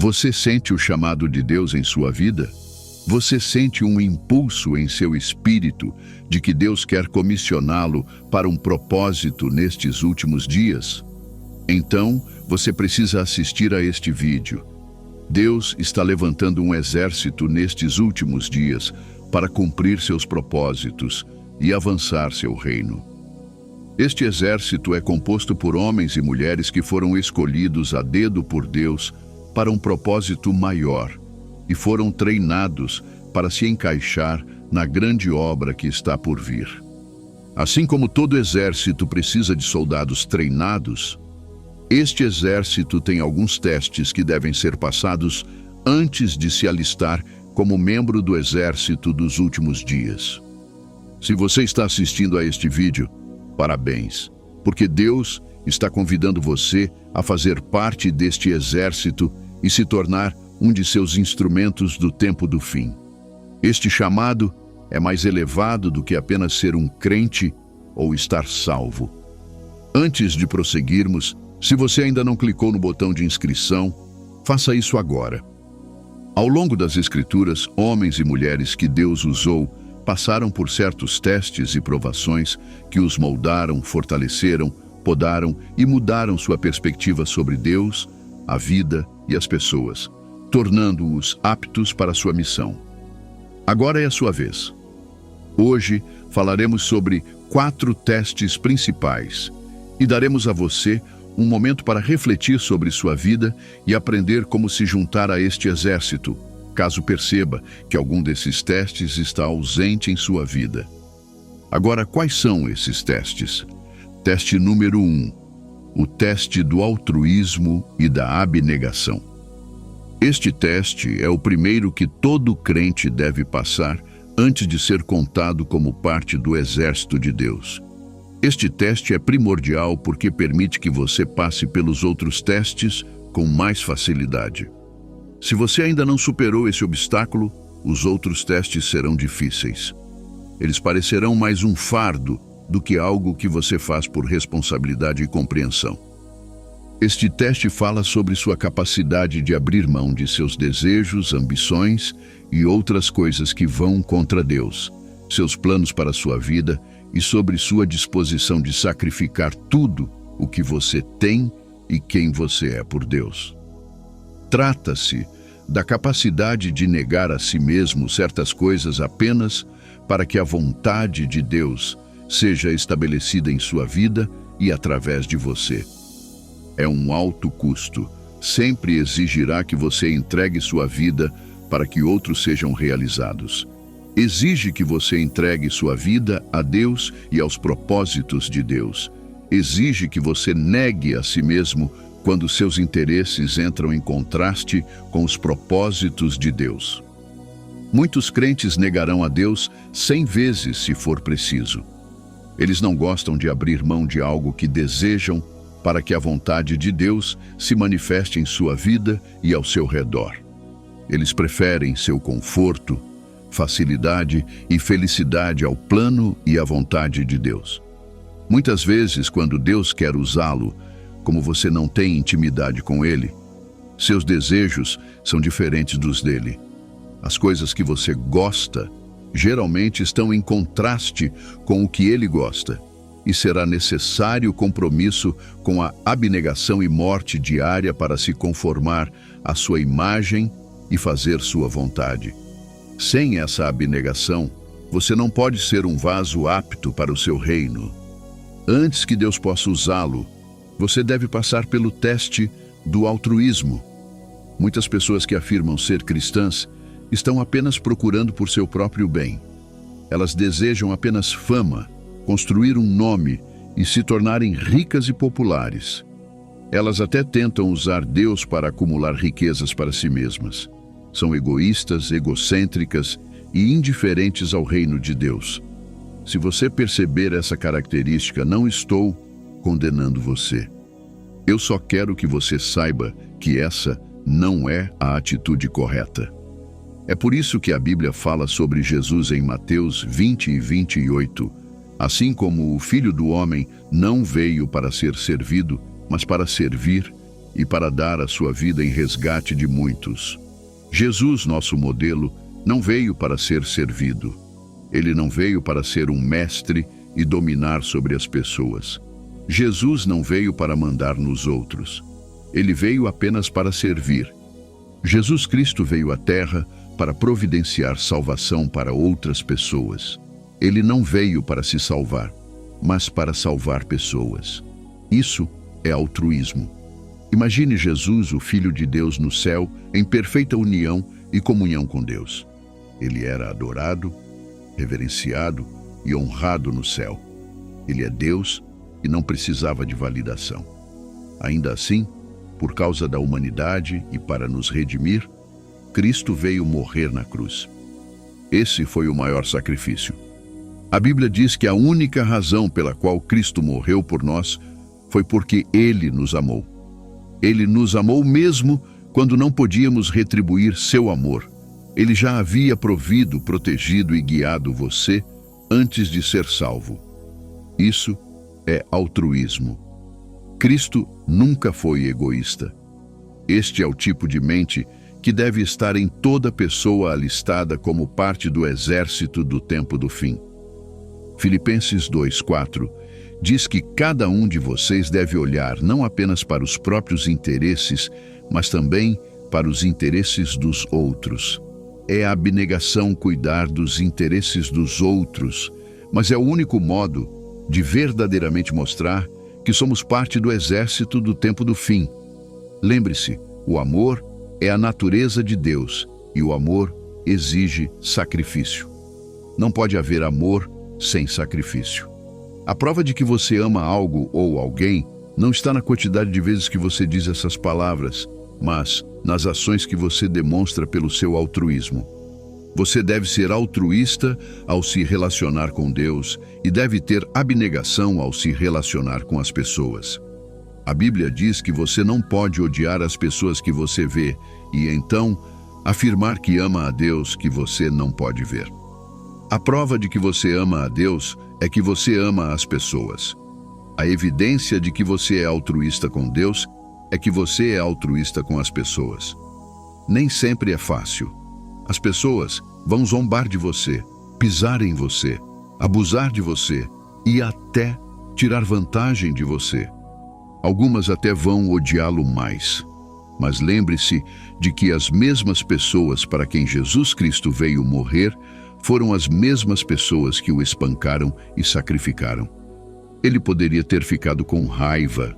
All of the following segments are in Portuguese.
Você sente o chamado de Deus em sua vida? Você sente um impulso em seu espírito de que Deus quer comissioná-lo para um propósito nestes últimos dias? Então, você precisa assistir a este vídeo. Deus está levantando um exército nestes últimos dias para cumprir seus propósitos e avançar seu reino. Este exército é composto por homens e mulheres que foram escolhidos a dedo por Deus para um propósito maior e foram treinados para se encaixar na grande obra que está por vir. Assim como todo exército precisa de soldados treinados, este exército tem alguns testes que devem ser passados antes de se alistar como membro do exército dos últimos dias. Se você está assistindo a este vídeo, parabéns, porque Deus está convidando você a fazer parte deste exército e se tornar um de seus instrumentos do tempo do fim. Este chamado é mais elevado do que apenas ser um crente ou estar salvo. Antes de prosseguirmos, se você ainda não clicou no botão de inscrição, faça isso agora. Ao longo das Escrituras, homens e mulheres que Deus usou passaram por certos testes e provações que os moldaram, fortaleceram, podaram e mudaram sua perspectiva sobre Deus, a vida e as pessoas, tornando-os aptos para sua missão. Agora é a sua vez. Hoje falaremos sobre 4 testes principais e daremos a você um momento para refletir sobre sua vida e aprender como se juntar a este exército, caso perceba que algum desses testes está ausente em sua vida. Agora, quais são esses testes? Teste número 1. O teste do altruísmo e da abnegação. Este teste é o primeiro que todo crente deve passar antes de ser contado como parte do exército de Deus. Este teste é primordial porque permite que você passe pelos outros testes com mais facilidade. Se você ainda não superou esse obstáculo, os outros testes serão difíceis. Eles parecerão mais um fardo do que algo que você faz por responsabilidade e compreensão. Este teste fala sobre sua capacidade de abrir mão de seus desejos, ambições e outras coisas que vão contra Deus, seus planos para a sua vida e sobre sua disposição de sacrificar tudo o que você tem e quem você é por Deus. Trata-se da capacidade de negar a si mesmo certas coisas apenas para que a vontade de Deus seja estabelecida em sua vida e através de você. É um alto custo, sempre exigirá que você entregue sua vida para que outros sejam realizados. Exige que você entregue sua vida a Deus e aos propósitos de Deus. Exige que você negue a si mesmo quando seus interesses entram em contraste com os propósitos de Deus. Muitos crentes negarão a Deus 100 vezes se for preciso. Eles não gostam de abrir mão de algo que desejam para que a vontade de Deus se manifeste em sua vida e ao seu redor. Eles preferem seu conforto, facilidade e felicidade ao plano e à vontade de Deus. Muitas vezes, quando Deus quer usá-lo, como você não tem intimidade com Ele, seus desejos são diferentes dos dele. As coisas que você gosta geralmente estão em contraste com o que Ele gosta, e será necessário compromisso com a abnegação e morte diária para se conformar à sua imagem e fazer sua vontade. Sem essa abnegação, você não pode ser um vaso apto para o seu reino. Antes que Deus possa usá-lo, você deve passar pelo teste do altruísmo. Muitas pessoas que afirmam ser cristãs estão apenas procurando por seu próprio bem. Elas desejam apenas fama, construir um nome e se tornarem ricas e populares. Elas até tentam usar Deus para acumular riquezas para si mesmas. São egoístas, egocêntricas e indiferentes ao reino de Deus. Se você perceber essa característica, não estou condenando você. Eu só quero que você saiba que essa não é a atitude correta. É por isso que a Bíblia fala sobre Jesus em Mateus 20 e 28. Assim como o Filho do Homem não veio para ser servido, mas para servir e para dar a sua vida em resgate de muitos. Jesus, nosso modelo, não veio para ser servido. Ele não veio para ser um mestre e dominar sobre as pessoas. Jesus não veio para mandar nos outros. Ele veio apenas para servir. Jesus Cristo veio à Terra para providenciar salvação para outras pessoas. Ele não veio para se salvar, mas para salvar pessoas. Isso é altruísmo. Imagine Jesus, o Filho de Deus, no céu, em perfeita união e comunhão com Deus. Ele era adorado, reverenciado e honrado no céu. Ele é Deus e não precisava de validação. Ainda assim, por causa da humanidade e para nos redimir, Cristo veio morrer na cruz. Esse foi o maior sacrifício. A Bíblia diz que a única razão pela qual Cristo morreu por nós foi porque Ele nos amou. Ele nos amou mesmo quando não podíamos retribuir seu amor. Ele já havia provido, protegido e guiado você antes de ser salvo. Isso é altruísmo. Cristo nunca foi egoísta. Este é o tipo de mente que deve estar em toda pessoa alistada como parte do exército do tempo do fim. Filipenses 2:4 diz que cada um de vocês deve olhar não apenas para os próprios interesses, mas também para os interesses dos outros. É a abnegação cuidar dos interesses dos outros, mas é o único modo de verdadeiramente mostrar que somos parte do exército do tempo do fim. Lembre-se, o amor é a natureza de Deus e o amor exige sacrifício. Não pode haver amor sem sacrifício. A prova de que você ama algo ou alguém não está na quantidade de vezes que você diz essas palavras, mas nas ações que você demonstra pelo seu altruísmo. Você deve ser altruísta ao se relacionar com Deus e deve ter abnegação ao se relacionar com as pessoas. A Bíblia diz que você não pode odiar as pessoas que você vê e, então, afirmar que ama a Deus que você não pode ver. A prova de que você ama a Deus é que você ama as pessoas. A evidência de que você é altruísta com Deus é que você é altruísta com as pessoas. Nem sempre é fácil. As pessoas vão zombar de você, pisar em você, abusar de você e até tirar vantagem de você. Algumas até vão odiá-lo mais. Mas lembre-se de que as mesmas pessoas para quem Jesus Cristo veio morrer foram as mesmas pessoas que o espancaram e sacrificaram. Ele poderia ter ficado com raiva,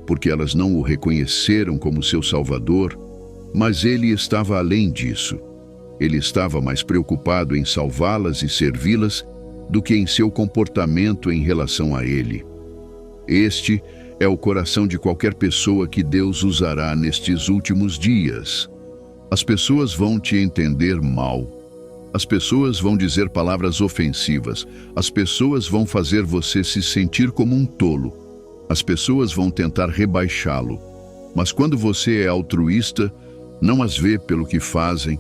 porque elas não o reconheceram como seu Salvador, mas ele estava além disso. Ele estava mais preocupado em salvá-las e servi-las do que em seu comportamento em relação a ele. Este é o coração de qualquer pessoa que Deus usará nestes últimos dias. As pessoas vão te entender mal. As pessoas vão dizer palavras ofensivas. As pessoas vão fazer você se sentir como um tolo. As pessoas vão tentar rebaixá-lo. Mas quando você é altruísta, não as vê pelo que fazem,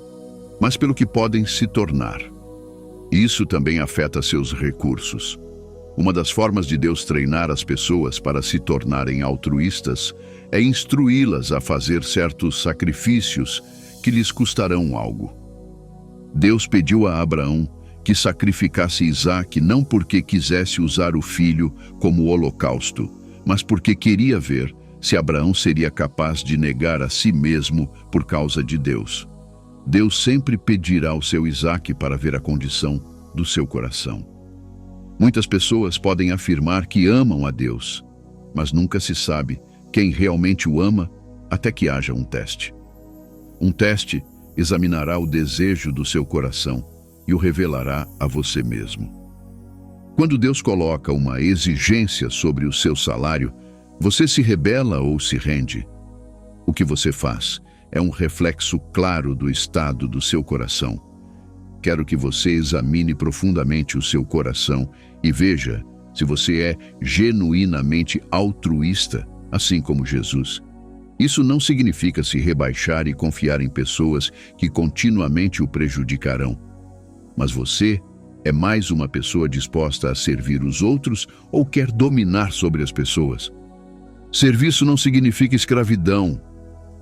mas pelo que podem se tornar. Isso também afeta seus recursos. Uma das formas de Deus treinar as pessoas para se tornarem altruístas é instruí-las a fazer certos sacrifícios que lhes custarão algo. Deus pediu a Abraão que sacrificasse Isaque não porque quisesse usar o filho como holocausto, mas porque queria ver se Abraão seria capaz de negar a si mesmo por causa de Deus. Deus sempre pedirá ao seu Isaque para ver a condição do seu coração. Muitas pessoas podem afirmar que amam a Deus, mas nunca se sabe quem realmente o ama até que haja um teste. Um teste examinará o desejo do seu coração e o revelará a você mesmo. Quando Deus coloca uma exigência sobre o seu salário, você se rebela ou se rende? O que você faz é um reflexo claro do estado do seu coração. Quero que você examine profundamente o seu coração e veja se você é genuinamente altruísta, assim como Jesus. Isso não significa se rebaixar e confiar em pessoas que continuamente o prejudicarão. Mas você é mais uma pessoa disposta a servir os outros ou quer dominar sobre as pessoas? Serviço não significa escravidão.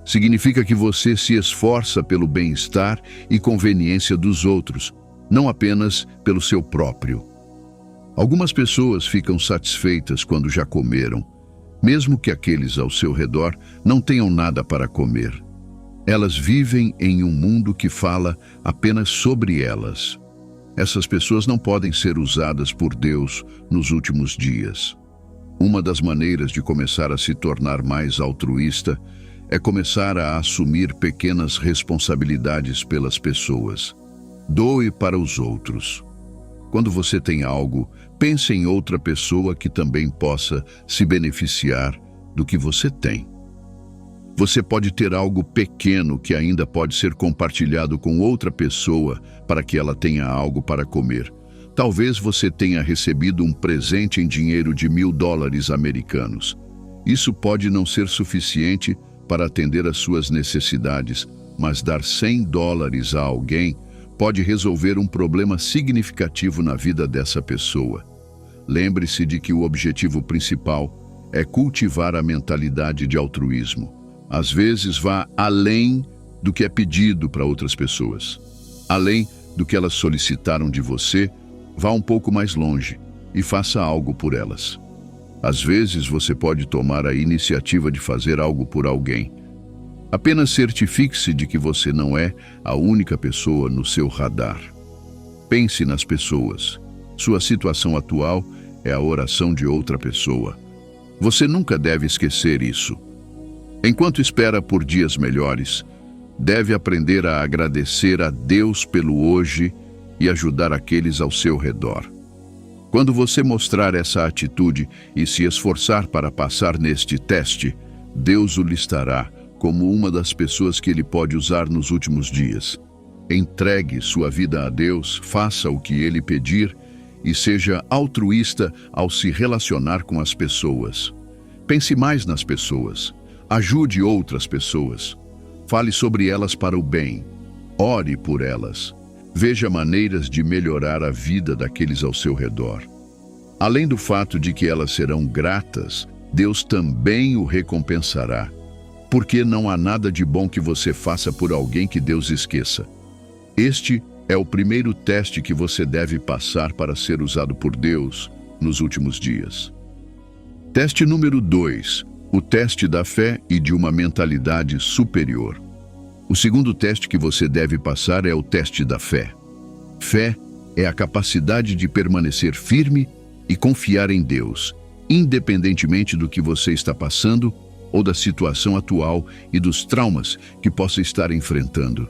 Significa que você se esforça pelo bem-estar e conveniência dos outros, não apenas pelo seu próprio. Algumas pessoas ficam satisfeitas quando já comeram, mesmo que aqueles ao seu redor não tenham nada para comer. Elas vivem em um mundo que fala apenas sobre elas. Essas pessoas não podem ser usadas por Deus nos últimos dias. Uma das maneiras de começar a se tornar mais altruísta é começar a assumir pequenas responsabilidades pelas pessoas. Doe para os outros. Quando você tem algo, pense em outra pessoa que também possa se beneficiar do que você tem. Você pode ter algo pequeno que ainda pode ser compartilhado com outra pessoa para que ela tenha algo para comer. Talvez você tenha recebido um presente em dinheiro de $1.000 americanos. Isso pode não ser suficiente para atender às suas necessidades, mas dar $100 a alguém pode resolver um problema significativo na vida dessa pessoa. Lembre-se de que o objetivo principal é cultivar a mentalidade de altruísmo. Às vezes vá além do que é pedido para outras pessoas. Além do que elas solicitaram de você, vá um pouco mais longe e faça algo por elas. Às vezes você pode tomar a iniciativa de fazer algo por alguém. Apenas certifique-se de que você não é a única pessoa no seu radar. Pense nas pessoas. Sua situação atual é a oração de outra pessoa. Você nunca deve esquecer isso. Enquanto espera por dias melhores, deve aprender a agradecer a Deus pelo hoje e ajudar aqueles ao seu redor. Quando você mostrar essa atitude e se esforçar para passar neste teste, Deus o listará como uma das pessoas que Ele pode usar nos últimos dias. Entregue sua vida a Deus, faça o que Ele pedir e seja altruísta ao se relacionar com as pessoas. Pense mais nas pessoas. Ajude outras pessoas. Fale sobre elas para o bem. Ore por elas. Veja maneiras de melhorar a vida daqueles ao seu redor. Além do fato de que elas serão gratas, Deus também o recompensará. Porque não há nada de bom que você faça por alguém que Deus esqueça. Este é o primeiro teste que você deve passar para ser usado por Deus nos últimos dias. Teste número 2. O teste da fé e de uma mentalidade superior. O segundo teste que você deve passar é o teste da fé. Fé é a capacidade de permanecer firme e confiar em Deus, independentemente do que você está passando ou da situação atual e dos traumas que possa estar enfrentando.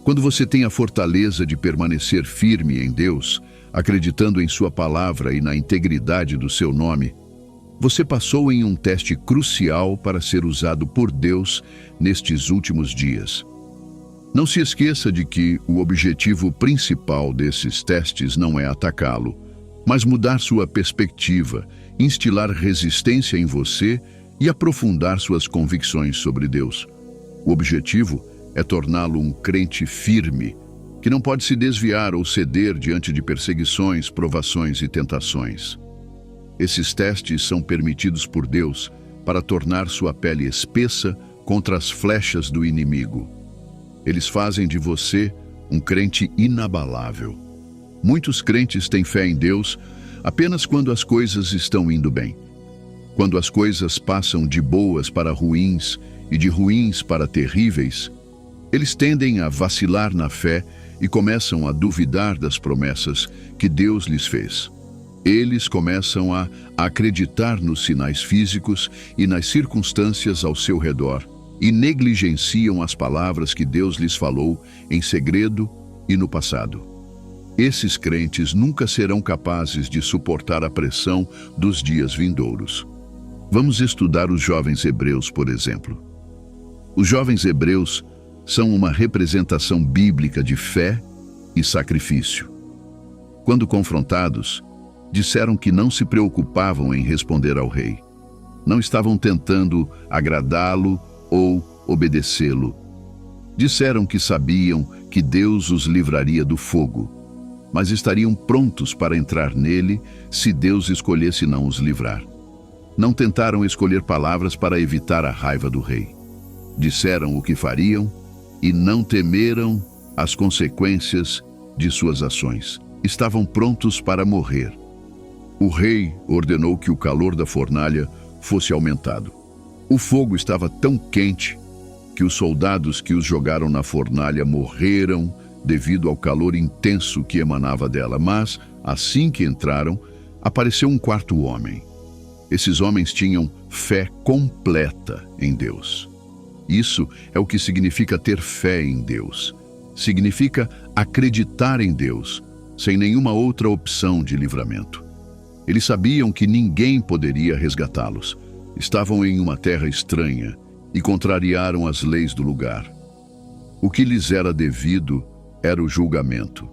Quando você tem a fortaleza de permanecer firme em Deus, acreditando em sua palavra e na integridade do seu nome, você passou em um teste crucial para ser usado por Deus nestes últimos dias. Não se esqueça de que o objetivo principal desses testes não é atacá-lo, mas mudar sua perspectiva, instilar resistência em você e aprofundar suas convicções sobre Deus. O objetivo é torná-lo um crente firme, que não pode se desviar ou ceder diante de perseguições, provações e tentações. Esses testes são permitidos por Deus para tornar sua pele espessa contra as flechas do inimigo. Eles fazem de você um crente inabalável. Muitos crentes têm fé em Deus apenas quando as coisas estão indo bem. Quando as coisas passam de boas para ruins e de ruins para terríveis, eles tendem a vacilar na fé e começam a duvidar das promessas que Deus lhes fez. Eles começam a acreditar nos sinais físicos e nas circunstâncias ao seu redor e negligenciam as palavras que Deus lhes falou em segredo e no passado. Esses crentes nunca serão capazes de suportar a pressão dos dias vindouros. Vamos estudar os jovens hebreus, por exemplo. Os jovens hebreus são uma representação bíblica de fé e sacrifício. Quando confrontados, disseram que não se preocupavam em responder ao rei. Não estavam tentando agradá-lo ou obedecê-lo. Disseram que sabiam que Deus os livraria do fogo, mas estariam prontos para entrar nele se Deus escolhesse não os livrar. Não tentaram escolher palavras para evitar a raiva do rei. Disseram o que fariam e não temeram as consequências de suas ações. Estavam prontos para morrer. O rei ordenou que o calor da fornalha fosse aumentado. O fogo estava tão quente que os soldados que os jogaram na fornalha morreram devido ao calor intenso que emanava dela. Mas, assim que entraram, apareceu um quarto homem. Esses homens tinham fé completa em Deus. Isso é o que significa ter fé em Deus. Significa acreditar em Deus, sem nenhuma outra opção de livramento. Eles sabiam que ninguém poderia resgatá-los. Estavam em uma terra estranha e contrariaram as leis do lugar. O que lhes era devido era o julgamento,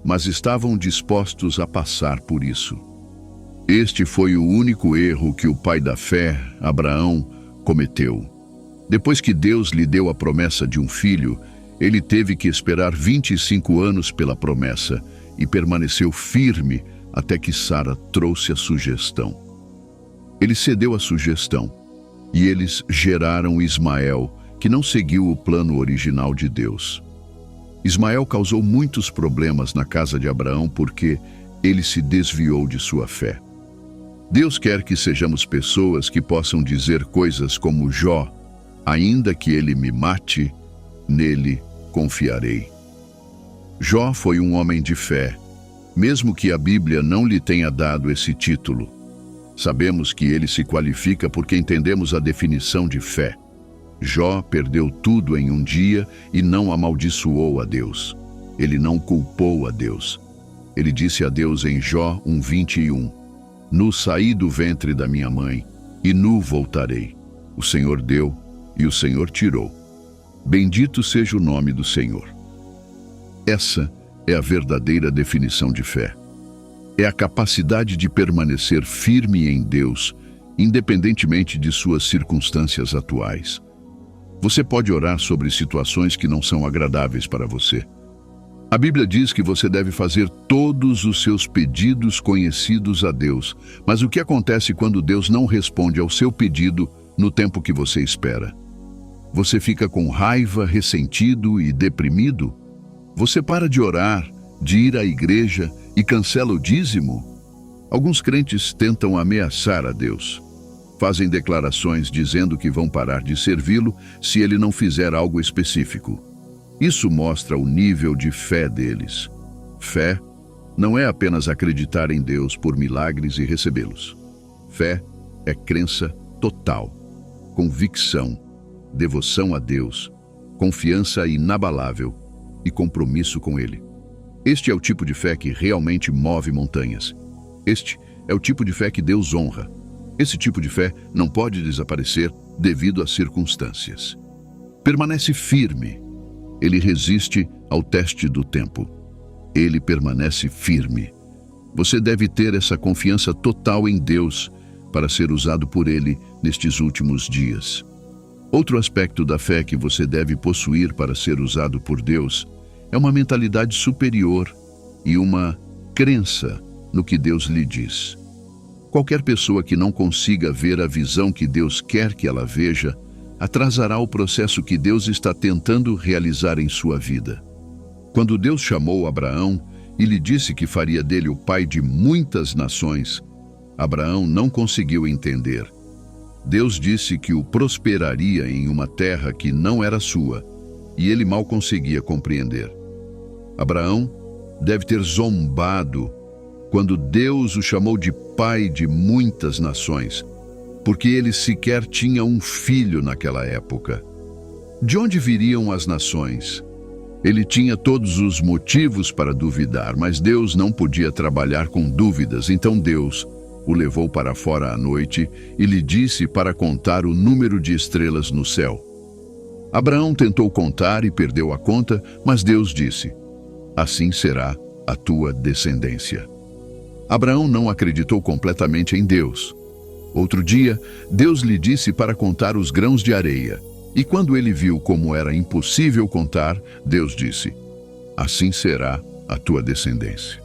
mas estavam dispostos a passar por isso. Este foi o único erro que o pai da fé, Abraão, cometeu. Depois que Deus lhe deu a promessa de um filho, ele teve que esperar 25 anos pela promessa e permaneceu firme até que Sara trouxe a sugestão. Ele cedeu à sugestão e eles geraram Ismael, que não seguiu o plano original de Deus. Ismael causou muitos problemas na casa de Abraão porque ele se desviou de sua fé. Deus quer que sejamos pessoas que possam dizer coisas como Jó: ainda que ele me mate, nele confiarei. Jó foi um homem de fé, mesmo que a Bíblia não lhe tenha dado esse título. Sabemos que ele se qualifica porque entendemos a definição de fé. Jó perdeu tudo em um dia e não amaldiçoou a Deus. Ele não culpou a Deus. Ele disse a Deus em Jó 1:21: nu saí do ventre da minha mãe, e nu voltarei. O Senhor deu, e o Senhor tirou. Bendito seja o nome do Senhor. Essa é a verdadeira definição de fé. É a capacidade de permanecer firme em Deus, independentemente de suas circunstâncias atuais. Você pode orar sobre situações que não são agradáveis para você. A Bíblia diz que você deve fazer todos os seus pedidos conhecidos a Deus. Mas o que acontece quando Deus não responde ao seu pedido no tempo que você espera? Você fica com raiva, ressentido e deprimido? Você para de orar, de ir à igreja e cancela o dízimo? Alguns crentes tentam ameaçar a Deus. Fazem declarações dizendo que vão parar de servi-lo se ele não fizer algo específico. Isso mostra o nível de fé deles. Fé não é apenas acreditar em Deus por milagres e recebê-los. Fé é crença total, convicção, devoção a Deus, confiança inabalável e compromisso com Ele. Este é o tipo de fé que realmente move montanhas. Este é o tipo de fé que Deus honra. Esse tipo de fé não pode desaparecer devido às circunstâncias. Permanece firme. Ele resiste ao teste do tempo. Ele permanece firme. Você deve ter essa confiança total em Deus para ser usado por Ele nestes últimos dias. Outro aspecto da fé que você deve possuir para ser usado por Deus é uma mentalidade superior e uma crença no que Deus lhe diz. Qualquer pessoa que não consiga ver a visão que Deus quer que ela veja, atrasará o processo que Deus está tentando realizar em sua vida. Quando Deus chamou Abraão e lhe disse que faria dele o pai de muitas nações, Abraão não conseguiu entender. Deus disse que o prosperaria em uma terra que não era sua, e ele mal conseguia compreender. Abraão deve ter zombado quando Deus o chamou de pai de muitas nações, porque ele sequer tinha um filho naquela época. De onde viriam as nações? Ele tinha todos os motivos para duvidar, mas Deus não podia trabalhar com dúvidas, então Deus o levou para fora à noite e lhe disse para contar o número de estrelas no céu. Abraão tentou contar e perdeu a conta, mas Deus disse: assim será a tua descendência. Abraão não acreditou completamente em Deus. Outro dia, Deus lhe disse para contar os grãos de areia. E quando ele viu como era impossível contar, Deus disse: assim será a tua descendência.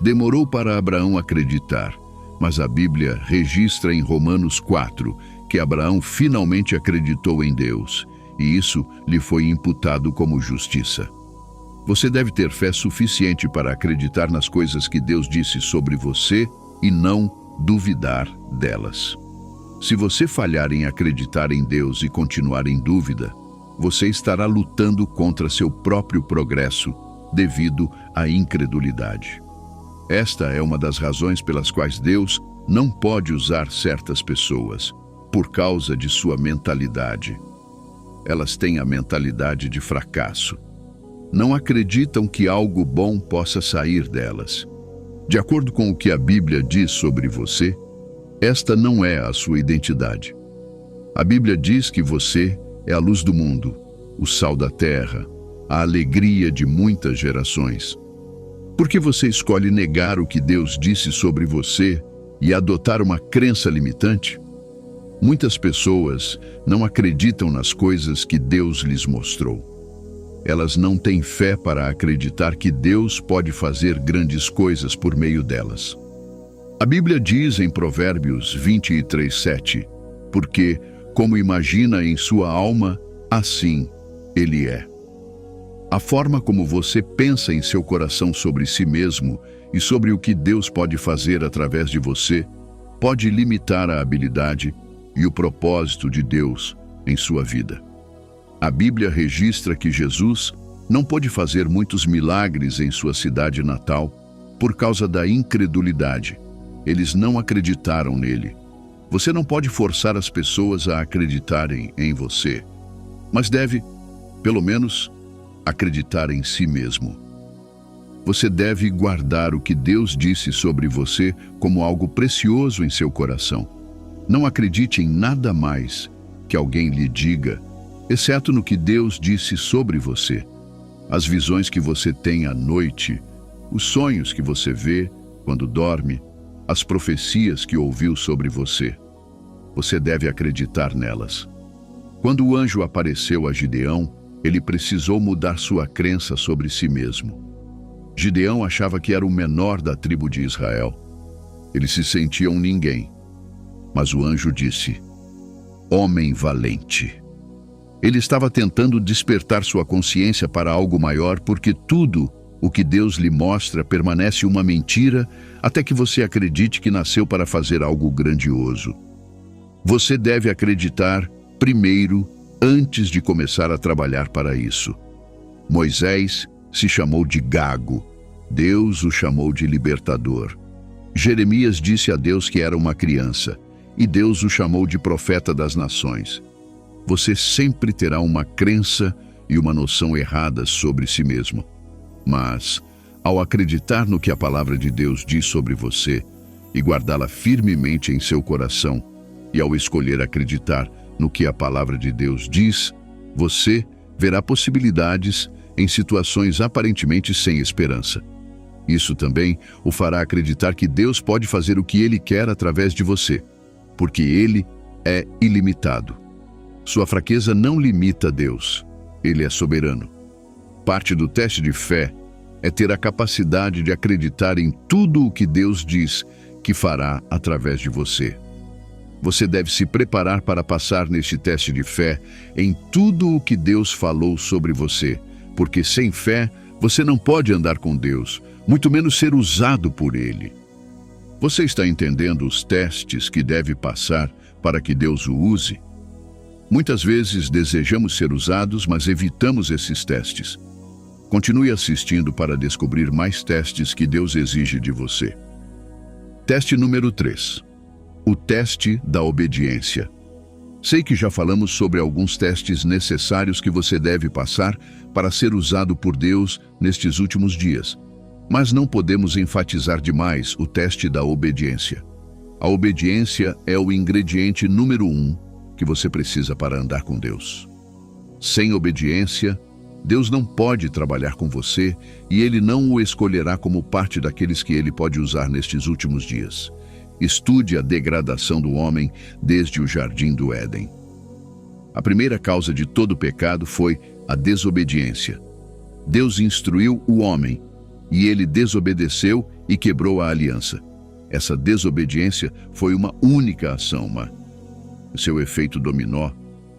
Demorou para Abraão acreditar, Mas a Bíblia registra em Romanos 4 que Abraão finalmente acreditou em Deus, e isso lhe foi imputado como justiça. Você deve ter fé suficiente para acreditar nas coisas que Deus disse sobre você e não duvidar delas. Se você falhar em acreditar em Deus e continuar em dúvida, você estará lutando contra seu próprio progresso devido à incredulidade. Esta é uma das razões pelas quais Deus não pode usar certas pessoas, por causa de sua mentalidade. Elas têm a mentalidade de fracasso. Não acreditam que algo bom possa sair delas. De acordo com o que a Bíblia diz sobre você, esta não é a sua identidade. A Bíblia diz que você é a luz do mundo, o sal da terra, a alegria de muitas gerações. Por que você escolhe negar o que Deus disse sobre você e adotar uma crença limitante? Muitas pessoas não acreditam nas coisas que Deus lhes mostrou. Elas não têm fé para acreditar que Deus pode fazer grandes coisas por meio delas. A Bíblia diz em Provérbios 23:7, porque, como imagina em sua alma, assim ele é. A forma como você pensa em seu coração sobre si mesmo e sobre o que Deus pode fazer através de você pode limitar a habilidade e o propósito de Deus em sua vida. A Bíblia registra que Jesus não pôde fazer muitos milagres em sua cidade natal por causa da incredulidade. Eles não acreditaram nele. Você não pode forçar as pessoas a acreditarem em você, mas deve, pelo menos, acreditar em si mesmo. Você deve guardar o que Deus disse sobre você como algo precioso em seu coração. Não acredite em nada mais que alguém lhe diga, exceto no que Deus disse sobre você. As visões que você tem à noite, os sonhos que você vê quando dorme, as profecias que ouviu sobre você. Você deve acreditar nelas. Quando o anjo apareceu a Gideão, ele precisou mudar sua crença sobre si mesmo. Gideão achava que era o menor da tribo de Israel. Ele se sentia um ninguém. Mas o anjo disse, homem valente. Ele estava tentando despertar sua consciência para algo maior, porque tudo o que Deus lhe mostra permanece uma mentira até que você acredite que nasceu para fazer algo grandioso. Você deve acreditar primeiro, antes de começar a trabalhar para isso. Moisés se chamou de gago. Deus o chamou de libertador. Jeremias disse a Deus que era uma criança, e Deus o chamou de profeta das nações. Você sempre terá uma crença e uma noção erradas sobre si mesmo. Mas, ao acreditar no que a palavra de Deus diz sobre você e guardá-la firmemente em seu coração, e ao escolher acreditar no que a palavra de Deus diz, você verá possibilidades em situações aparentemente sem esperança. Isso também o fará acreditar que Deus pode fazer o que Ele quer através de você, porque Ele é ilimitado. Sua fraqueza não limita Deus. Ele é soberano. Parte do teste de fé é ter a capacidade de acreditar em tudo o que Deus diz que fará através de você. Você deve se preparar para passar neste teste de fé em tudo o que Deus falou sobre você, porque sem fé você não pode andar com Deus, muito menos ser usado por Ele. Você está entendendo os testes que deve passar para que Deus o use? Muitas vezes desejamos ser usados, mas evitamos esses testes. Continue assistindo para descobrir mais testes que Deus exige de você. Teste número 3. O teste da obediência. Sei que já falamos sobre alguns testes necessários que você deve passar para ser usado por Deus nestes últimos dias, mas não podemos enfatizar demais o teste da obediência. A obediência é o ingrediente número 1 que você precisa para andar com Deus. Sem obediência, Deus não pode trabalhar com você e Ele não o escolherá como parte daqueles que Ele pode usar nestes últimos dias. Estude a degradação do homem desde o jardim do Éden. A primeira causa de todo pecado foi a desobediência. Deus instruiu o homem, e ele desobedeceu e quebrou a aliança. Essa desobediência foi uma única ação, mas seu efeito dominó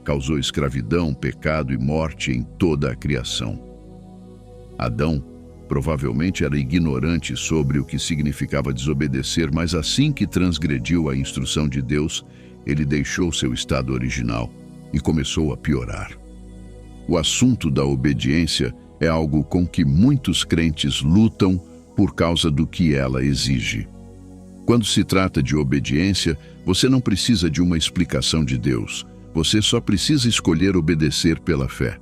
causou escravidão, pecado e morte em toda a criação. Adão provavelmente era ignorante sobre o que significava desobedecer, mas assim que transgrediu a instrução de Deus, ele deixou seu estado original e começou a piorar. O assunto da obediência é algo com que muitos crentes lutam por causa do que ela exige. Quando se trata de obediência, você não precisa de uma explicação de Deus. Você só precisa escolher obedecer pela fé.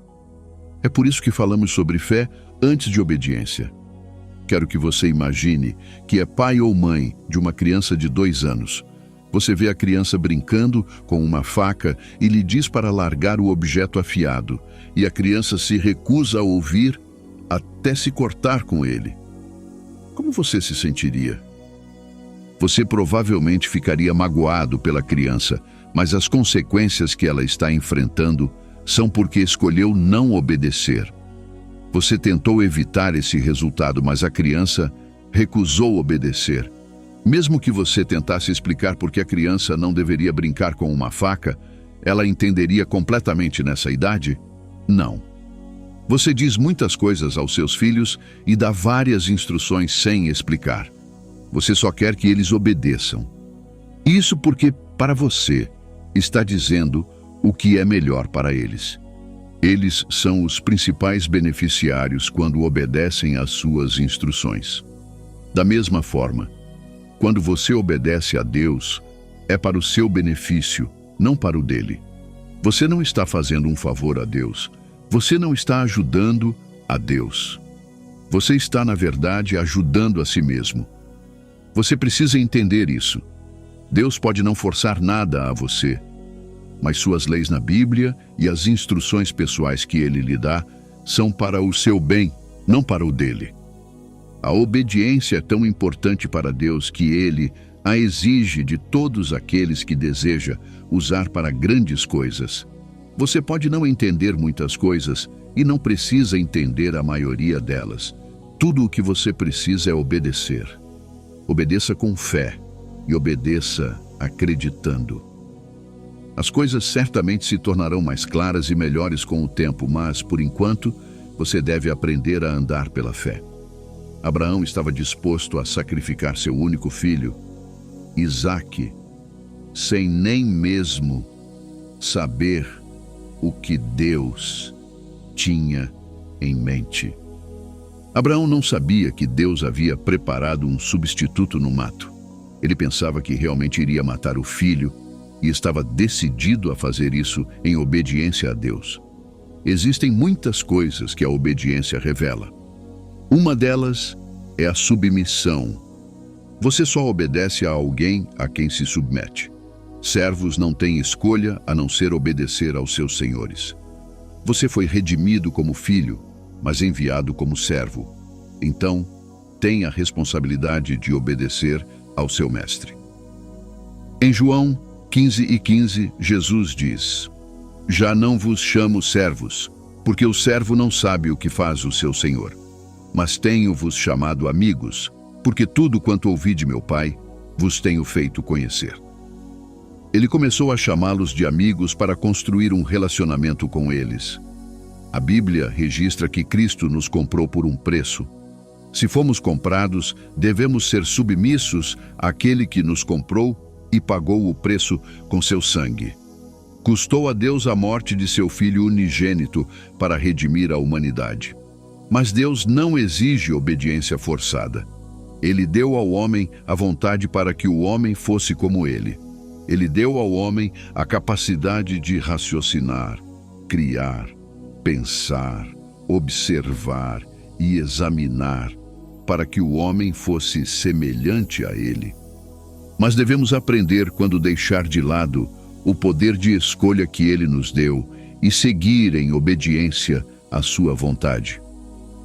É por isso que falamos sobre fé antes de obediência. Quero que você imagine que é pai ou mãe de uma criança de 2 anos. Você vê a criança brincando com uma faca e lhe diz para largar o objeto afiado, e a criança se recusa a ouvir até se cortar com ele. Como você se sentiria? Você provavelmente ficaria magoado pela criança, mas as consequências que ela está enfrentando são porque escolheu não obedecer. Você tentou evitar esse resultado, mas a criança recusou obedecer. Mesmo que você tentasse explicar por que a criança não deveria brincar com uma faca, ela entenderia completamente nessa idade? Não. Você diz muitas coisas aos seus filhos e dá várias instruções sem explicar. Você só quer que eles obedeçam. Isso porque, para você, está dizendo o que é melhor para eles. Eles são os principais beneficiários quando obedecem às suas instruções. Da mesma forma, quando você obedece a Deus, é para o seu benefício, não para o dele. Você não está fazendo um favor a Deus. Você não está ajudando a Deus. Você está, na verdade, ajudando a si mesmo. Você precisa entender isso. Deus pode não forçar nada a você, mas suas leis na Bíblia e as instruções pessoais que Ele lhe dá são para o seu bem, não para o dele. A obediência é tão importante para Deus que Ele a exige de todos aqueles que deseja usar para grandes coisas. Você pode não entender muitas coisas e não precisa entender a maioria delas. Tudo o que você precisa é obedecer. Obedeça com fé e obedeça acreditando. As coisas certamente se tornarão mais claras e melhores com o tempo, mas, por enquanto, você deve aprender a andar pela fé. Abraão estava disposto a sacrificar seu único filho, Isaque, sem nem mesmo saber o que Deus tinha em mente. Abraão não sabia que Deus havia preparado um substituto no mato. Ele pensava que realmente iria matar o filho e estava decidido a fazer isso em obediência a Deus. Existem muitas coisas que a obediência revela. Uma delas é a submissão. Você só obedece a alguém a quem se submete. Servos não têm escolha a não ser obedecer aos seus senhores. Você foi redimido como filho, mas enviado como servo. Então, tem a responsabilidade de obedecer ao seu mestre. Em João 15:15, Jesus diz: Já não vos chamo servos, porque o servo não sabe o que faz o seu senhor. Mas tenho-vos chamado amigos, porque tudo quanto ouvi de meu Pai, vos tenho feito conhecer. Ele começou a chamá-los de amigos para construir um relacionamento com eles. A Bíblia registra que Cristo nos comprou por um preço. Se fomos comprados, devemos ser submissos àquele que nos comprou e pagou o preço com seu sangue. Custou a Deus a morte de seu Filho unigênito para redimir a humanidade. Mas Deus não exige obediência forçada. Ele deu ao homem a vontade para que o homem fosse como ele. Ele deu ao homem a capacidade de raciocinar, criar, pensar, observar e examinar, para que o homem fosse semelhante a ele. Mas devemos aprender quando deixar de lado o poder de escolha que ele nos deu e seguir em obediência à sua vontade.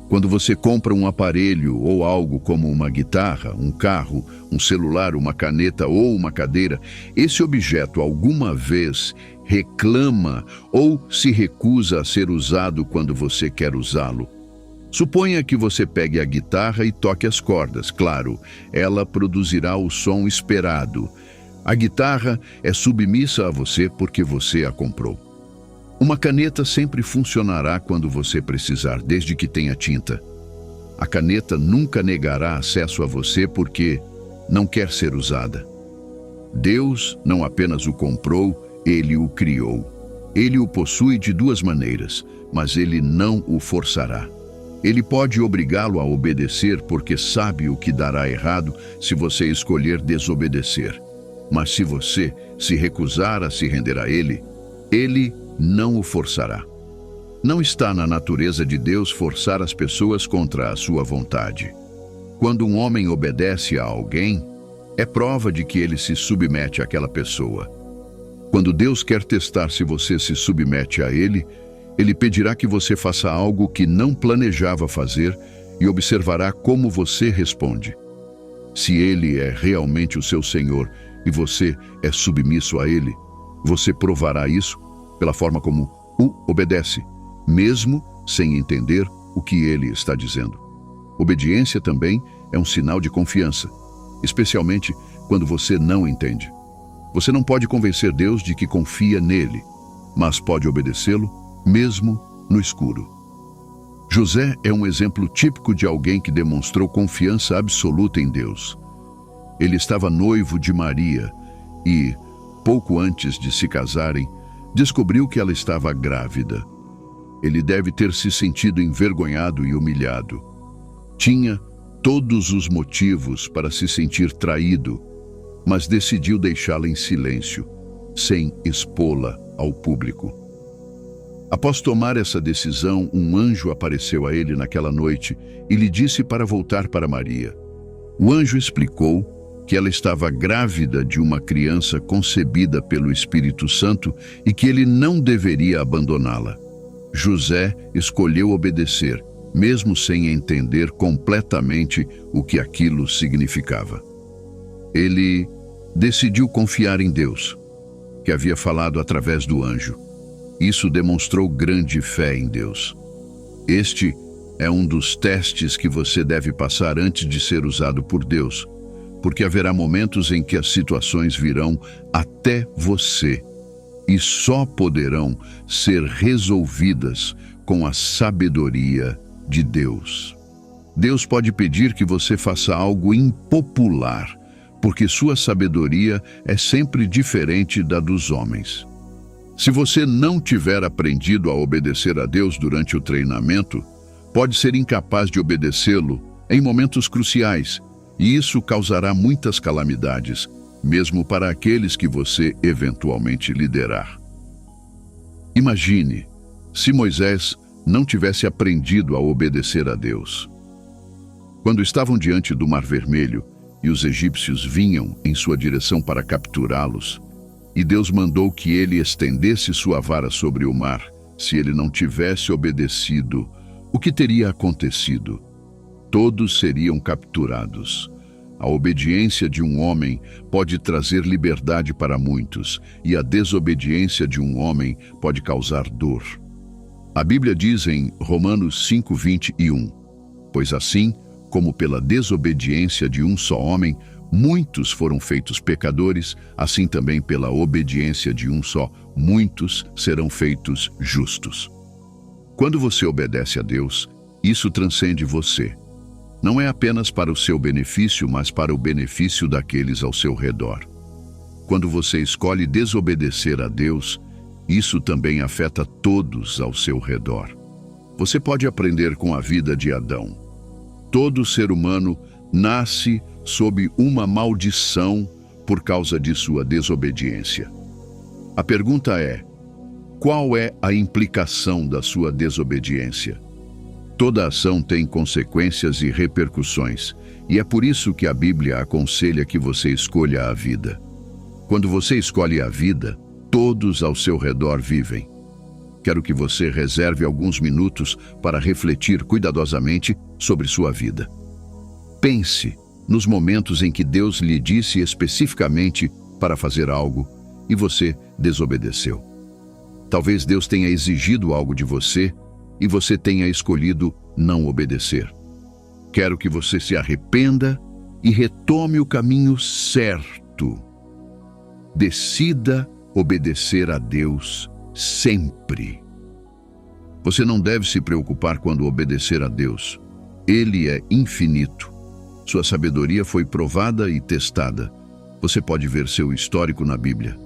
Quando você compra um aparelho ou algo como uma guitarra, um carro, um celular, uma caneta ou uma cadeira, esse objeto alguma vez reclama ou se recusa a ser usado quando você quer usá-lo. Suponha que você pegue a guitarra e toque as cordas. Claro, ela produzirá o som esperado. A guitarra é submissa a você porque você a comprou. Uma caneta sempre funcionará quando você precisar, desde que tenha tinta. A caneta nunca negará acesso a você porque não quer ser usada. Deus não apenas o comprou, Ele o criou. Ele o possui de duas maneiras, mas Ele não o forçará. Ele pode obrigá-lo a obedecer porque sabe o que dará errado se você escolher desobedecer. Mas se você se recusar a se render a Ele, Ele não o forçará. Não está na natureza de Deus forçar as pessoas contra a sua vontade. Quando um homem obedece a alguém, é prova de que ele se submete àquela pessoa. Quando Deus quer testar se você se submete a Ele, Ele pedirá que você faça algo que não planejava fazer e observará como você responde. Se Ele é realmente o seu Senhor e você é submisso a Ele, você provará isso pela forma como o obedece, mesmo sem entender o que Ele está dizendo. Obediência também é um sinal de confiança, especialmente quando você não entende. Você não pode convencer Deus de que confia nele, mas pode obedecê-lo mesmo no escuro. José é um exemplo típico de alguém que demonstrou confiança absoluta em Deus. Ele estava noivo de Maria e, pouco antes de se casarem, descobriu que ela estava grávida. Ele deve ter se sentido envergonhado e humilhado. Tinha todos os motivos para se sentir traído, mas decidiu deixá-la em silêncio, sem expô-la ao público. Após tomar essa decisão, um anjo apareceu a ele naquela noite e lhe disse para voltar para Maria. O anjo explicou que ela estava grávida de uma criança concebida pelo Espírito Santo e que ele não deveria abandoná-la. José escolheu obedecer, mesmo sem entender completamente o que aquilo significava. Ele decidiu confiar em Deus, que havia falado através do anjo. Isso demonstrou grande fé em Deus. Este é um dos testes que você deve passar antes de ser usado por Deus, porque haverá momentos em que as situações virão até você e só poderão ser resolvidas com a sabedoria de Deus. Deus pode pedir que você faça algo impopular, porque sua sabedoria é sempre diferente da dos homens. Se você não tiver aprendido a obedecer a Deus durante o treinamento, pode ser incapaz de obedecê-lo em momentos cruciais, e isso causará muitas calamidades, mesmo para aqueles que você eventualmente liderar. Imagine se Moisés não tivesse aprendido a obedecer a Deus. Quando estavam diante do Mar Vermelho e os egípcios vinham em sua direção para capturá-los, e Deus mandou que ele estendesse sua vara sobre o mar, se ele não tivesse obedecido, o que teria acontecido? Todos seriam capturados. A obediência de um homem pode trazer liberdade para muitos, e a desobediência de um homem pode causar dor. A Bíblia diz em Romanos 5:21, pois assim como pela desobediência de um só homem, muitos foram feitos pecadores, assim também pela obediência de um só, muitos serão feitos justos. Quando você obedece a Deus, isso transcende você. Não é apenas para o seu benefício, mas para o benefício daqueles ao seu redor. Quando você escolhe desobedecer a Deus, isso também afeta todos ao seu redor. Você pode aprender com a vida de Adão. Todo ser humano nasce sob uma maldição por causa de sua desobediência. A pergunta é: qual é a implicação da sua desobediência? Toda ação tem consequências e repercussões, e é por isso que a Bíblia aconselha que você escolha a vida. Quando você escolhe a vida, todos ao seu redor vivem. Quero que você reserve alguns minutos para refletir cuidadosamente sobre sua vida. Pense nos momentos em que Deus lhe disse especificamente para fazer algo e você desobedeceu. Talvez Deus tenha exigido algo de você e você tenha escolhido não obedecer. Quero que você se arrependa e retome o caminho certo. Decida obedecer a Deus sempre. Você não deve se preocupar quando obedecer a Deus. Ele é infinito. Sua sabedoria foi provada e testada. Você pode ver seu histórico na Bíblia.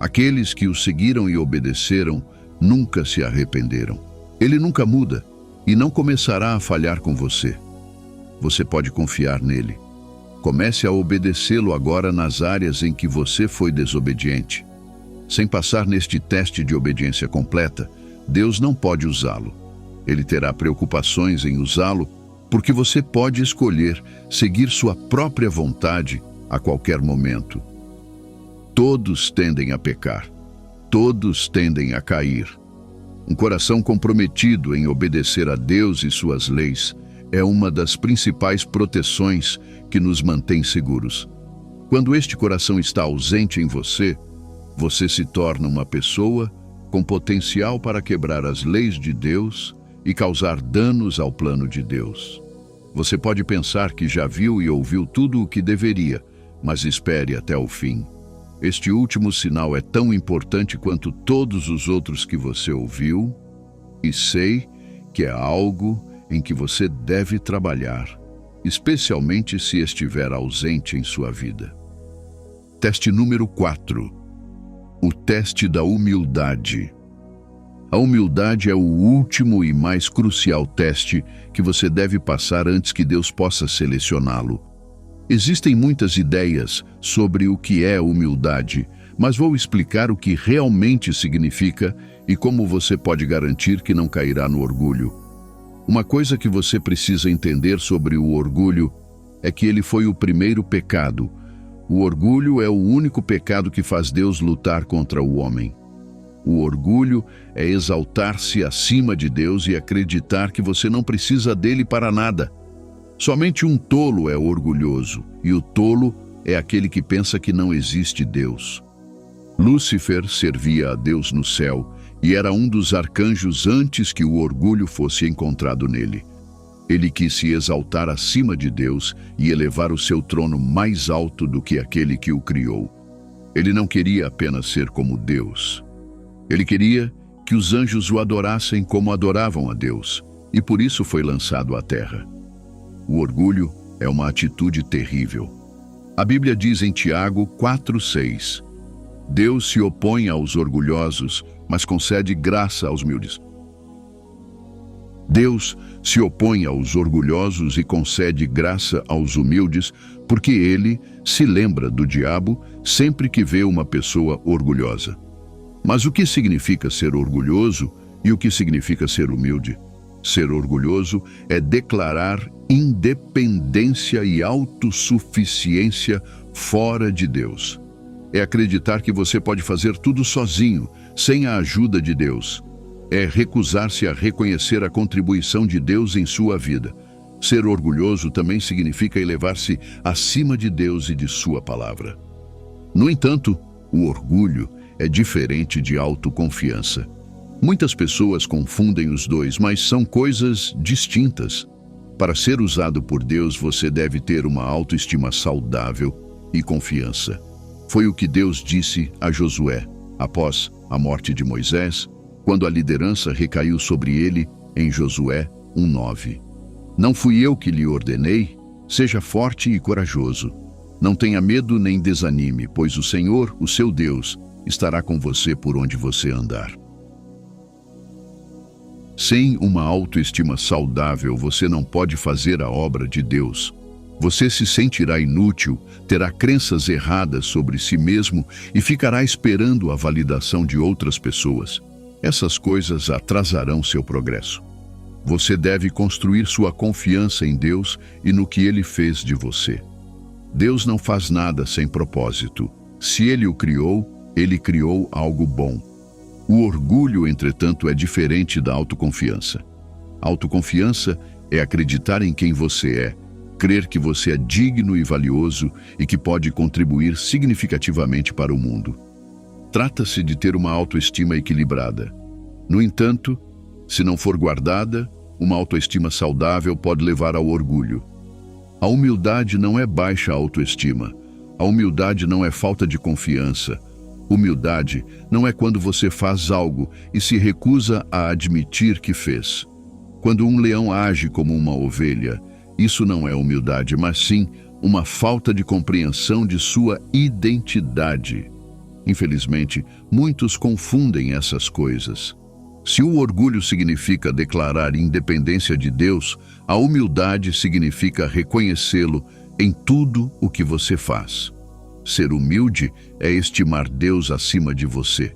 Aqueles que o seguiram e obedeceram nunca se arrependeram. Ele nunca muda e não começará a falhar com você. Você pode confiar nele. Comece a obedecê-lo agora nas áreas em que você foi desobediente. Sem passar neste teste de obediência completa, Deus não pode usá-lo. Ele terá preocupações em usá-lo porque você pode escolher seguir sua própria vontade a qualquer momento. Todos tendem a pecar. Todos tendem a cair. Um coração comprometido em obedecer a Deus e suas leis é uma das principais proteções que nos mantém seguros. Quando este coração está ausente em você, você se torna uma pessoa com potencial para quebrar as leis de Deus e causar danos ao plano de Deus. Você pode pensar que já viu e ouviu tudo o que deveria, mas espere até o fim. Este último sinal é tão importante quanto todos os outros que você ouviu, e sei que é algo em que você deve trabalhar, especialmente se estiver ausente em sua vida. Teste número 4. O teste da humildade. A humildade é o último e mais crucial teste que você deve passar antes que Deus possa selecioná-lo. Existem muitas ideias sobre o que é humildade, mas vou explicar o que realmente significa e como você pode garantir que não cairá no orgulho. Uma coisa que você precisa entender sobre o orgulho é que ele foi o primeiro pecado. O orgulho é o único pecado que faz Deus lutar contra o homem. O orgulho é exaltar-se acima de Deus e acreditar que você não precisa dele para nada. Somente um tolo é orgulhoso, e o tolo é aquele que pensa que não existe Deus. Lúcifer servia a Deus no céu e era um dos arcanjos antes que o orgulho fosse encontrado nele. Ele quis se exaltar acima de Deus e elevar o seu trono mais alto do que aquele que o criou. Ele não queria apenas ser como Deus. Ele queria que os anjos o adorassem como adoravam a Deus, e por isso foi lançado à terra. O orgulho é uma atitude terrível. A Bíblia diz em Tiago 4:6, Deus se opõe aos orgulhosos, mas concede graça aos humildes. Deus se opõe aos orgulhosos e concede graça aos humildes, porque ele se lembra do diabo sempre que vê uma pessoa orgulhosa. Mas o que significa ser orgulhoso e o que significa ser humilde? Ser orgulhoso é declarar independência e autossuficiência fora de Deus. É acreditar que você pode fazer tudo sozinho, sem a ajuda de Deus. É recusar-se a reconhecer a contribuição de Deus em sua vida. Ser orgulhoso também significa elevar-se acima de Deus e de sua palavra. No entanto, o orgulho é diferente de autoconfiança. Muitas pessoas confundem os dois, mas são coisas distintas. Para ser usado por Deus, você deve ter uma autoestima saudável e confiança. Foi o que Deus disse a Josué, após a morte de Moisés, quando a liderança recaiu sobre ele em Josué 1:9. Não fui eu que lhe ordenei? Seja forte e corajoso. Não tenha medo nem desanime, pois o Senhor, o seu Deus, estará com você por onde você andar. Sem uma autoestima saudável, você não pode fazer a obra de Deus. Você se sentirá inútil, terá crenças erradas sobre si mesmo e ficará esperando a validação de outras pessoas. Essas coisas atrasarão seu progresso. Você deve construir sua confiança em Deus e no que Ele fez de você. Deus não faz nada sem propósito. Se Ele o criou, Ele criou algo bom. O orgulho, entretanto, é diferente da autoconfiança. Autoconfiança é acreditar em quem você é, crer que você é digno e valioso e que pode contribuir significativamente para o mundo. Trata-se de ter uma autoestima equilibrada. No entanto, Se não for guardada, uma autoestima saudável pode levar ao orgulho. A humildade não é baixa autoestima. A humildade não é falta de confiança. Humildade não é quando você faz algo e se recusa a admitir que fez. Quando um leão age como uma ovelha, isso não é humildade, mas sim uma falta de compreensão de sua identidade. Infelizmente, muitos confundem essas coisas. Se o orgulho significa declarar independência de Deus, a humildade significa reconhecê-lo em tudo o que você faz. Ser humilde é estimar Deus acima de você.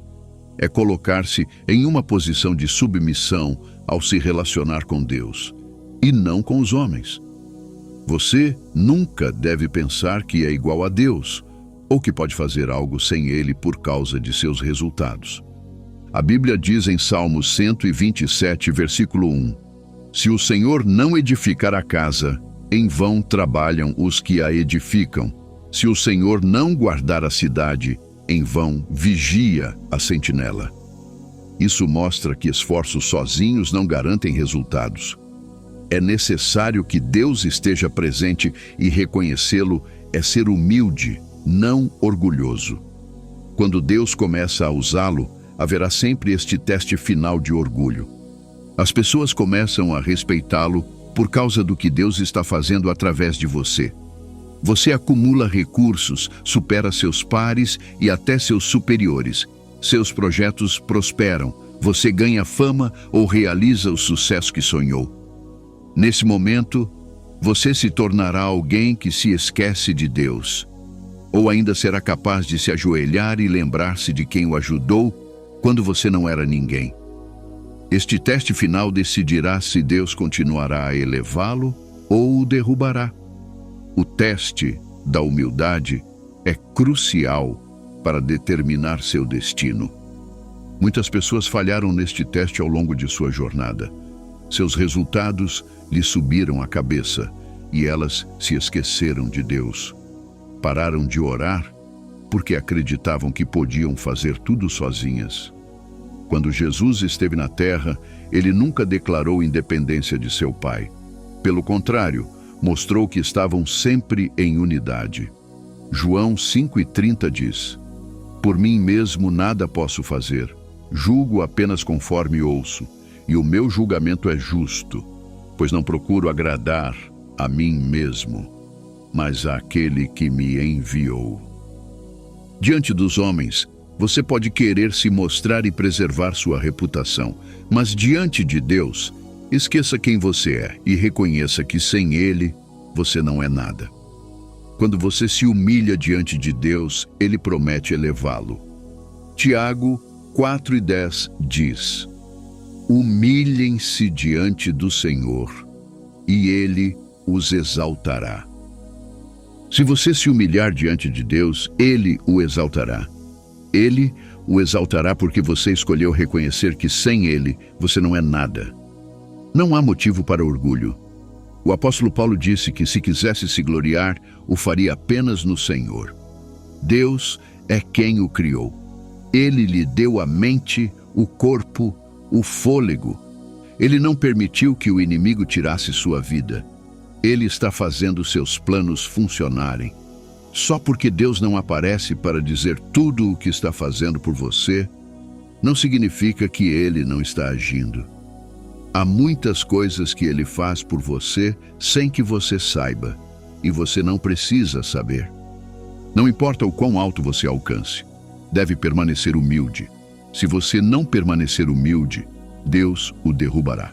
É colocar-se em uma posição de submissão ao se relacionar com Deus, e não com os homens. Você nunca deve pensar que é igual a Deus, ou que pode fazer algo sem Ele por causa de seus resultados. A Bíblia diz em Salmos 127, versículo 1: Se o Senhor não edificar a casa, em vão trabalham os que a edificam. Se o Senhor não guardar a cidade, em vão vigia a sentinela. Isso mostra que esforços sozinhos não garantem resultados. É necessário que Deus esteja presente, e reconhecê-lo é ser humilde, não orgulhoso. Quando Deus começa a usá-lo, haverá sempre este teste final de orgulho. As pessoas começam a respeitá-lo por causa do que Deus está fazendo através de você. Você acumula recursos, supera seus pares e até seus superiores. Seus projetos prosperam, você ganha fama ou realiza o sucesso que sonhou. Nesse momento, você se tornará alguém que se esquece de Deus, ou ainda será capaz de se ajoelhar e lembrar-se de quem o ajudou quando você não era ninguém. Este teste final decidirá se Deus continuará a elevá-lo ou o derrubará. O teste da humildade é crucial para determinar seu destino. Muitas pessoas falharam neste teste ao longo de sua jornada. Seus resultados lhe subiram a cabeça e elas se esqueceram de Deus. Pararam de orar porque acreditavam que podiam fazer tudo sozinhas. Quando Jesus esteve na terra, ele nunca declarou independência de seu Pai. Pelo contrário, mostrou que estavam sempre em unidade. João 5,30 diz: Por mim mesmo nada posso fazer, julgo apenas conforme ouço, e o meu julgamento é justo, pois não procuro agradar a mim mesmo, mas àquele que me enviou. Diante dos homens, você pode querer se mostrar e preservar sua reputação, mas diante de Deus, esqueça quem você é e reconheça que sem Ele, você não é nada. Quando você se humilha diante de Deus, Ele promete elevá-lo. Tiago 4,10 diz: Humilhem-se diante do Senhor, e Ele os exaltará. Se você se humilhar diante de Deus, Ele o exaltará. Ele o exaltará porque você escolheu reconhecer que sem Ele, você não é nada. Não há motivo para orgulho. O apóstolo Paulo disse que se quisesse se gloriar, o faria apenas no Senhor. Deus é quem o criou. Ele lhe deu a mente, o corpo, o fôlego. Ele não permitiu que o inimigo tirasse sua vida. Ele está fazendo seus planos funcionarem. Só porque Deus não aparece para dizer tudo o que está fazendo por você, não significa que Ele não está agindo. Há muitas coisas que Ele faz por você sem que você saiba, e você não precisa saber. Não importa o quão alto você alcance, deve permanecer humilde. Se você não permanecer humilde, Deus o derrubará.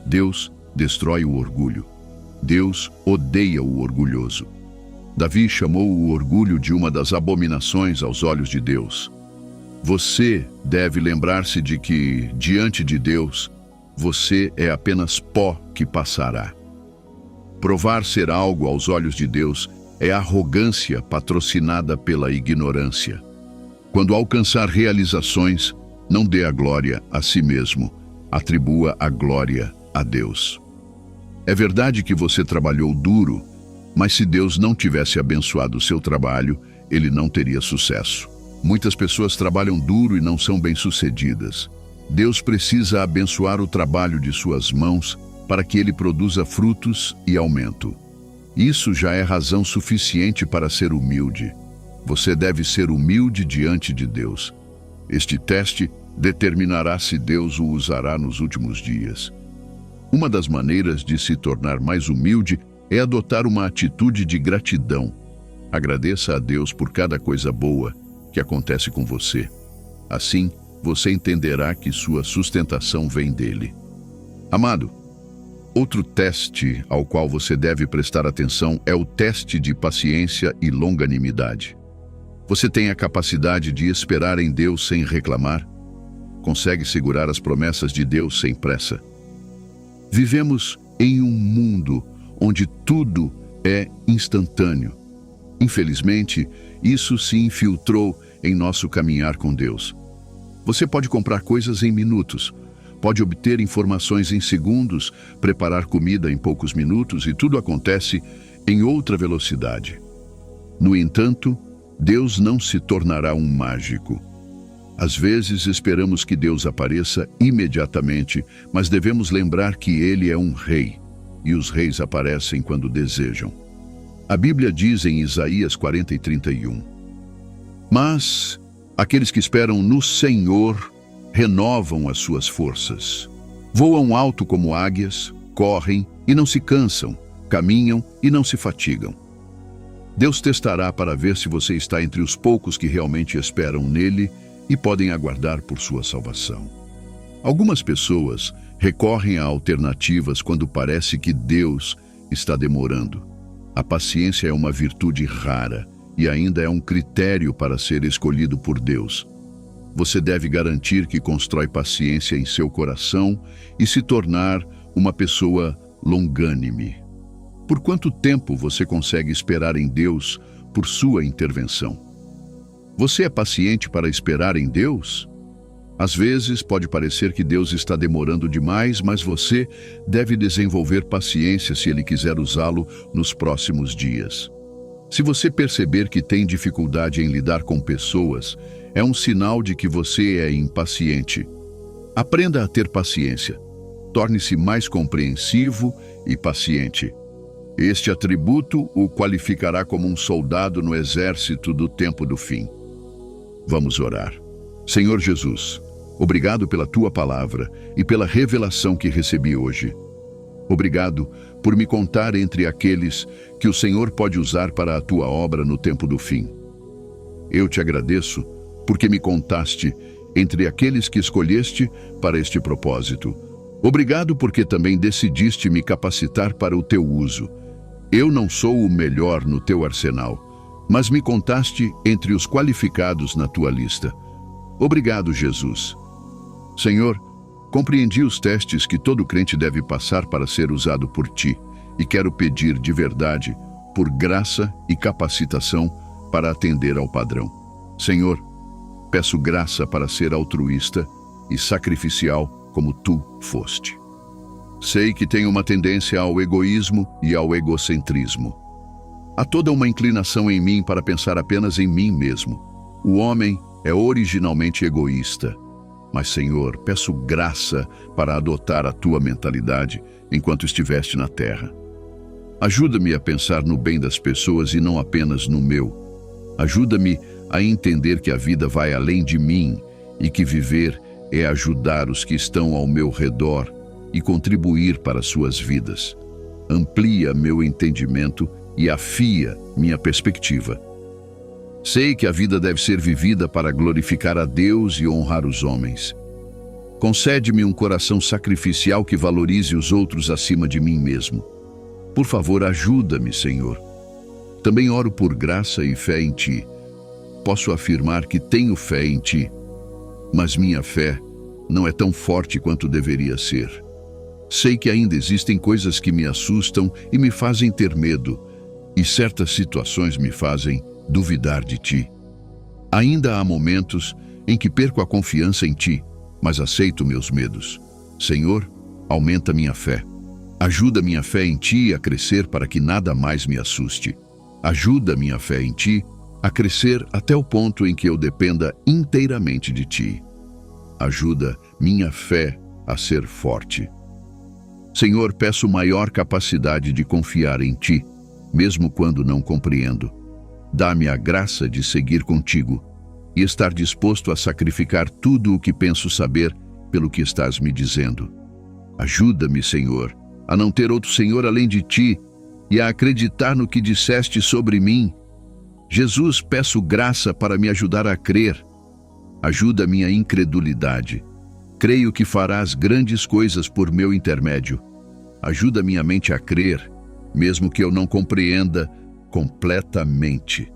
Deus destrói o orgulho. Deus odeia o orgulhoso. Davi chamou o orgulho de uma das abominações aos olhos de Deus. Você deve lembrar-se de que, diante de Deus, você é apenas pó que passará. Provar ser algo aos olhos de Deus é arrogância patrocinada pela ignorância. Quando alcançar realizações, não dê a glória a si mesmo, atribua a glória a Deus. É verdade que você trabalhou duro, mas se Deus não tivesse abençoado o seu trabalho, ele não teria sucesso. Muitas pessoas trabalham duro e não são bem-sucedidas. Deus precisa abençoar o trabalho de suas mãos para que ele produza frutos e aumento. Isso já é razão suficiente para ser humilde. Você deve ser humilde diante de Deus. Este teste determinará se Deus o usará nos últimos dias. Uma das maneiras de se tornar mais humilde é adotar uma atitude de gratidão. Agradeça a Deus por cada coisa boa que acontece com você. Assim, você entenderá que sua sustentação vem dele. Amado, outro teste ao qual você deve prestar atenção é o teste de paciência e longanimidade. Você tem a capacidade de esperar em Deus sem reclamar? Consegue segurar as promessas de Deus sem pressa? Vivemos em um mundo onde tudo é instantâneo. Infelizmente, isso se infiltrou em nosso caminhar com Deus. Você pode comprar coisas em minutos, pode obter informações em segundos, preparar comida em poucos minutos e tudo acontece em outra velocidade. No entanto, Deus não se tornará um mágico. Às vezes esperamos que Deus apareça imediatamente, mas devemos lembrar que Ele é um rei, e os reis aparecem quando desejam. A Bíblia diz em Isaías 40:31, mas aqueles que esperam no Senhor renovam as suas forças. Voam alto como águias, correm e não se cansam, caminham e não se fatigam. Deus testará para ver se você está entre os poucos que realmente esperam nele e podem aguardar por sua salvação. Algumas pessoas recorrem a alternativas quando parece que Deus está demorando. A paciência é uma virtude rara e ainda é um critério para ser escolhido por Deus. Você deve garantir que constrói paciência em seu coração e se tornar uma pessoa longânime. Por quanto tempo você consegue esperar em Deus por sua intervenção? Você é paciente para esperar em Deus? Às vezes pode parecer que Deus está demorando demais, mas você deve desenvolver paciência se Ele quiser usá-lo nos próximos dias. Se você perceber que tem dificuldade em lidar com pessoas, é um sinal de que você é impaciente. Aprenda a ter paciência. Torne-se mais compreensivo e paciente. Este atributo o qualificará como um soldado no exército do tempo do fim. Vamos orar. Senhor Jesus, obrigado pela Tua palavra e pela revelação que recebi hoje. Obrigado por me contar entre aqueles que o Senhor pode usar para a Tua obra no tempo do fim. Eu te agradeço porque me contaste entre aqueles que escolheste para este propósito. Obrigado porque também decidiste me capacitar para o Teu uso. Eu não sou o melhor no Teu arsenal, mas me contaste entre os qualificados na Tua lista. Obrigado, Jesus. Senhor, compreendi os testes que todo crente deve passar para ser usado por Ti e quero pedir de verdade por graça e capacitação para atender ao padrão. Senhor, peço graça para ser altruísta e sacrificial como Tu foste. Sei que tenho uma tendência ao egoísmo e ao egocentrismo. Há toda uma inclinação em mim para pensar apenas em mim mesmo. O homem é originalmente egoísta. Mas, Senhor, peço graça para adotar a Tua mentalidade enquanto estiveste na terra. Ajuda-me a pensar no bem das pessoas e não apenas no meu. Ajuda-me a entender que a vida vai além de mim e que viver é ajudar os que estão ao meu redor e contribuir para suas vidas. Amplia meu entendimento e afia minha perspectiva. Sei que a vida deve ser vivida para glorificar a Deus e honrar os homens. Concede-me um coração sacrificial que valorize os outros acima de mim mesmo. Por favor, ajuda-me, Senhor. Também oro por graça e fé em Ti. Posso afirmar que tenho fé em Ti, mas minha fé não é tão forte quanto deveria ser. Sei que ainda existem coisas que me assustam e me fazem ter medo, e certas situações me fazem duvidar de Ti. Ainda há momentos em que perco a confiança em Ti, mas aceito meus medos. Senhor, aumenta minha fé. Ajuda minha fé em Ti a crescer para que nada mais me assuste. Ajuda minha fé em Ti a crescer até o ponto em que eu dependa inteiramente de Ti. ajuda minha fé a ser forte. Senhor, peço maior capacidade de confiar em Ti, mesmo quando não compreendo. Dá-me a graça de seguir contigo e estar disposto a sacrificar tudo o que penso saber pelo que estás me dizendo. Ajuda-me, Senhor, a não ter outro Senhor além de Ti e a acreditar no que disseste sobre mim. Jesus, peço graça para me ajudar a crer. Ajuda minha incredulidade. Creio que farás grandes coisas por meu intermédio. Ajuda minha mente a crer, mesmo que eu não compreenda completamente.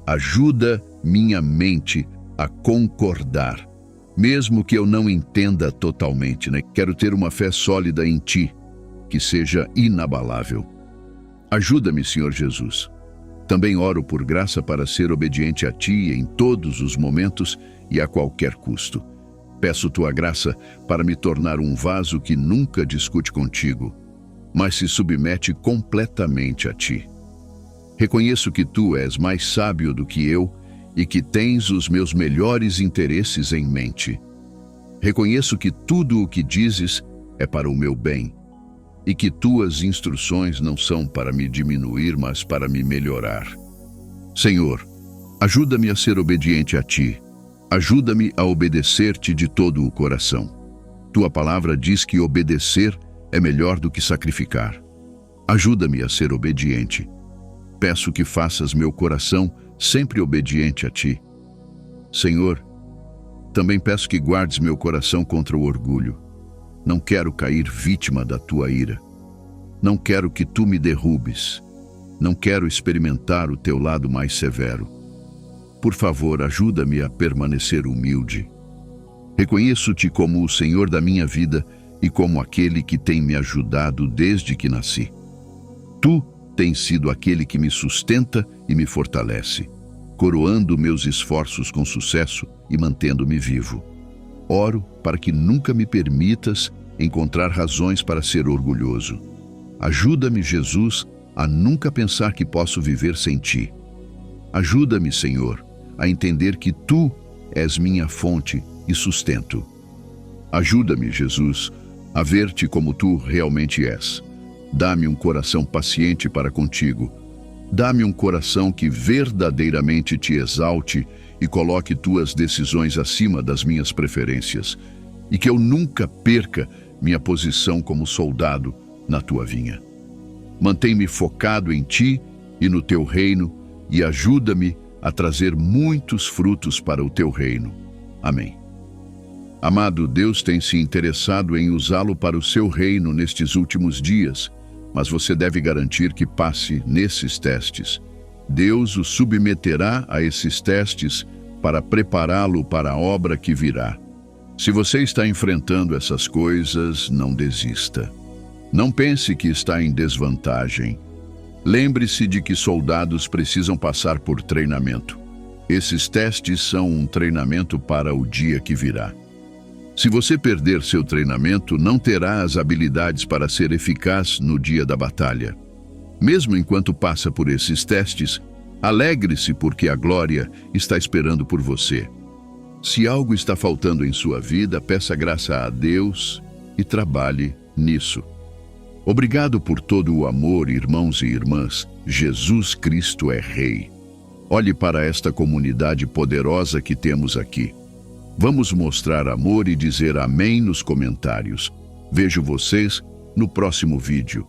Ajuda minha mente a concordar, mesmo que eu não entenda totalmente, Quero ter uma fé sólida em Ti, que seja inabalável. Ajuda-me, Senhor Jesus. Também oro por graça para ser obediente a Ti em todos os momentos e a qualquer custo. Peço Tua graça para me tornar um vaso que nunca discute contigo, mas se submete completamente a Ti. Reconheço que Tu és mais sábio do que eu e que tens os meus melhores interesses em mente. Reconheço que tudo o que dizes é para o meu bem e que Tuas instruções não são para me diminuir, mas para me melhorar. Senhor, ajuda-me a ser obediente a Ti. Ajuda-me a obedecer-Te de todo o coração. Tua palavra diz que obedecer é melhor do que sacrificar. Ajuda-me a ser obediente. Peço que faças meu coração sempre obediente a Ti. Senhor, também peço que guardes meu coração contra o orgulho. Não quero cair vítima da Tua ira. Não quero que Tu me derrubes. Não quero experimentar o Teu lado mais severo. Por favor, ajuda-me a permanecer humilde. Reconheço-Te como o Senhor da minha vida e como aquele que tem me ajudado desde que nasci. Tu tens sido aquele que me sustenta e me fortalece, coroando meus esforços com sucesso e mantendo-me vivo. Oro para que nunca me permitas encontrar razões para ser orgulhoso. Ajuda-me, Jesus, a nunca pensar que posso viver sem Ti. Ajuda-me, Senhor, a entender que Tu és minha fonte e sustento. Ajuda-me, Jesus, a ver-Te como Tu realmente és. Dá-me um coração paciente para contigo. Dá-me um coração que verdadeiramente Te exalte e coloque Tuas decisões acima das minhas preferências, e que eu nunca perca minha posição como soldado na Tua vinha. Mantém-me focado em Ti e no Teu reino e ajuda-me a trazer muitos frutos para o Teu reino. Amém. Amado, Deus tem se interessado em usá-lo para o seu reino nestes últimos dias, mas você deve garantir que passe nesses testes. Deus o submeterá a esses testes para prepará-lo para a obra que virá. Se você está enfrentando essas coisas, não desista. Não pense que está em desvantagem. Lembre-se de que soldados precisam passar por treinamento. Esses testes são um treinamento para o dia que virá. Se você perder seu treinamento, não terá as habilidades para ser eficaz no dia da batalha. Mesmo enquanto passa por esses testes, alegre-se porque a glória está esperando por você. Se algo está faltando em sua vida, peça graça a Deus e trabalhe nisso. Obrigado por todo o amor, irmãos e irmãs. Jesus Cristo é Rei. Olhe para esta comunidade poderosa que temos aqui. Vamos mostrar amor e dizer amém nos comentários. Vejo vocês no próximo vídeo.